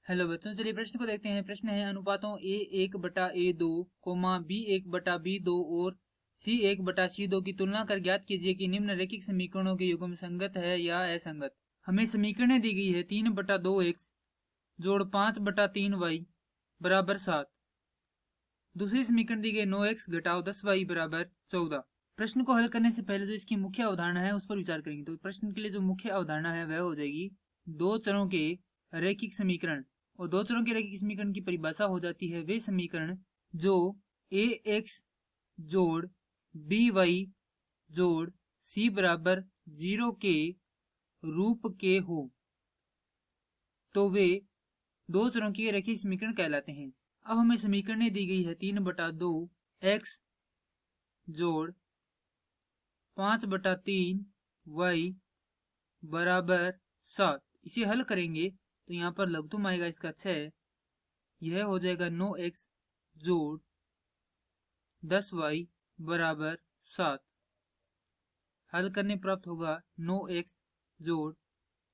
Hello बच्चों, चलिए प्रश्न को देखते हैं। प्रश्न है अनुपातों a1/a2, b1/b2 और c1/c2 की तुलना कर ज्ञात कीजिए कि निम्नलिखित समीकरणों के युग्म संगत है या असंगत। हमें समीकरणें दी गई है 3/2x जोड़ 5/3y बराबर 7। दूसरी समीकरण दी गई 9x घटाओ 10y बराबर 14। प्रश्न को हल करने से पहले जो इसकी मुख्य अवधारणा है उस पर विचार करेंगे। तो प्रश्न के लिए जो मुख्य अवधारणा है वह हो जाएगी दो चरों के रैखिक समीकरण। और दो चरों के रैखिक समीकरण की परिभाषा हो जाती है वे समीकरण जो ax जोड़ by जोड़ c बराबर 0 के रूप के हो, तो वे दो चरों के रैखिक समीकरण कहलाते हैं। अब हमें समीकरण दी गई है 3/2x जोड़ 5/3y बराबर 7। इसे हल करेंगे तो यहाँ पर लघुत्तम आएगा इसका 6। यह हो जाएगा 9x जोड़ 10y बराबर 7। हल करने प्राप्त होगा 9x जोड़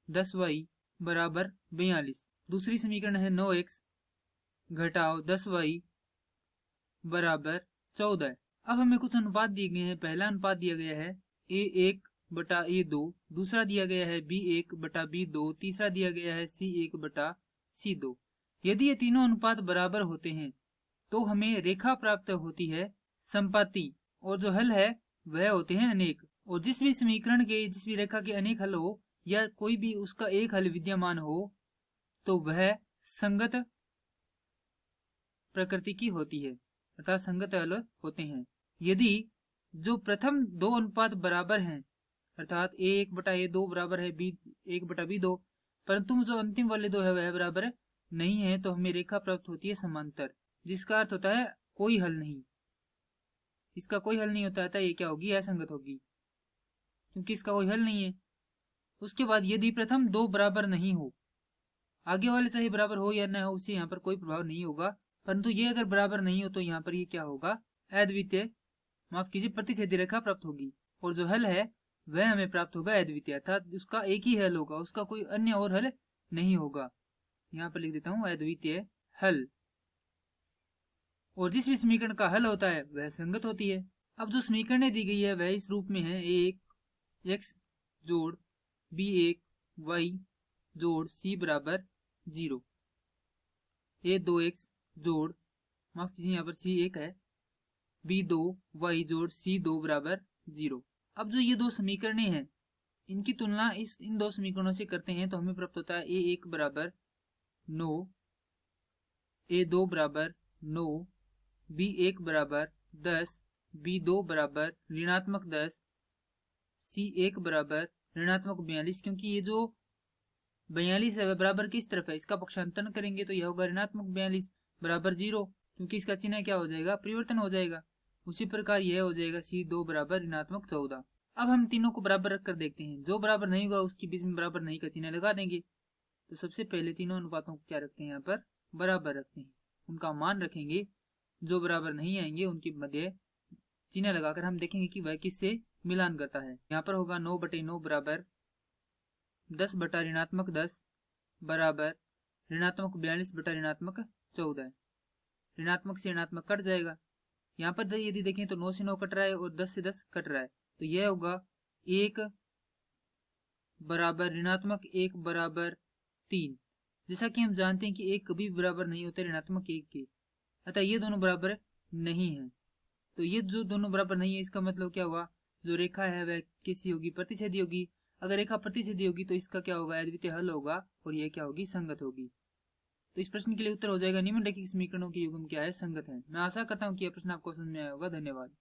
10y बराबर 42। दूसरी समीकरण है 9x घटाओ 10y बराबर 14। अब हमें कुछ अनुपात दिए गए हैं। पहला अनुपात दिया गया है a1/a2, दूसरा दिया गया है b1/b2, तीसरा दिया गया है c1/c2। यदि ये तीनों अनुपात बराबर होते हैं तो हमें रेखा प्राप्त होती है संपाती, और जो हल है वह होते हैं अनेक। और जिस भी समीकरण के, जिस भी रेखा के अनेक हल हो या कोई भी उसका एक हल विद्यमान हो तो वह संगत प्रकृति की होती है, अर्थात संगत हल होते हैं। यदि जो प्रथम दो अनुपात बराबर हैं, अर्थात a1/a2 बराबर है b1/b2, परंतु जो अंतिम वाले दो है वह बराबर नहीं है, तो हमें रेखा प्राप्त होती है समांतर, जिसका अर्थ होता है कोई हल नहीं। इसका कोई हल नहीं होता है, ये क्या होगी? असंगत होगी, क्योंकि इसका कोई हल नहीं है। उसके बाद यदि प्रथम दो बराबर नहीं हो, आगे वाले चाहे बराबर हो या न हो, उससे यहाँ पर कोई प्रभाव नहीं होगा, परंतु ये अगर बराबर नहीं हो तो यहाँ पर ये क्या होगा? अद्वितीय, माफ कीजिए, प्रतिच्छेदी रेखा प्राप्त होगी। और जो हल है वह हमें प्राप्त होगा अद्वितीय, अर्थात उसका एक ही हल होगा, उसका कोई अन्य और हल नहीं होगा। यहाँ पर लिख देता हूं अद्वितीय हल। और जिस भी समीकरण का हल होता है वह संगत होती है। अब जो समीकरण दी गई है वह इस रूप में है a1x जोड़ b1y जोड़ c बराबर 0, a2x जोड़, माफ कीजिए यहाँ पर c1 है, b2y जोड़ c2 बराबर 0। अब जो ये दो समीकरण हैं इनकी तुलना इन दो समीकरणों से करते हैं तो हमें प्राप्त होता है a1 बराबर 9, a2 बराबर 9, b1 बराबर 10, b2 बराबर ऋणात्मक 10, c1 बराबर ऋणात्मक 42। क्योंकि ये जो 42 है वह बराबर किस तरफ है, इसका पक्षांतरण करेंगे तो यह होगा ऋणात्मक 42 बराबर 0, क्योंकि इसका चिन्ह क्या हो जाएगा? परिवर्तन हो जाएगा। उसी प्रकार यह हो जाएगा c2 बराबर ऋणात्मक 14। अब हम तीनों को बराबर रखकर देखते हैं, जो बराबर नहीं होगा उसके बीच में बराबर नहीं का चिन्ह लगा देंगे। तो सबसे पहले तीनों अनुपातों को क्या रखते हैं? यहाँ पर बराबर रखते हैं, उनका मान रखेंगे। जो बराबर नहीं आएंगे उनके मध्य चिन्ह लगाकर हम देखेंगे कि वह किससे मिलान करता है। यहाँ पर होगा 9/9 बराबर 10/-10 बराबर ऋणात्मक 42/-ऋणात्मक 14। ऋणात्मक से ऋणात्मक कट जाएगा। यहाँ पर यदि देखें तो 9 से 9 कट रहा है और 10 से 10 कट रहा है, तो यह होगा 1 बराबर ऋणात्मक 1 बराबर 3। जैसा कि हम जानते हैं कि 1 कभी बराबर नहीं होते ऋणात्मक 1 के, अतः ये दोनों बराबर नहीं है। तो ये जो दोनों बराबर नहीं है इसका मतलब क्या हुआ? जो रेखा है वह कैसी होगी? प्रतिच्छेदी होगी। अगर रेखा प्रतिच्छेदी होगी तो इसका क्या होगा? अद्वितीय हल होगा, और यह क्या होगी? संगत होगी। तो इस प्रश्न के लिए उत्तर हो जाएगा निम्नलिखित समीकरणों के युग्म क्या है? संगत है। मैं आशा करता हूँ कि यह प्रश्न आपको समझ में आया होगा। धन्यवाद।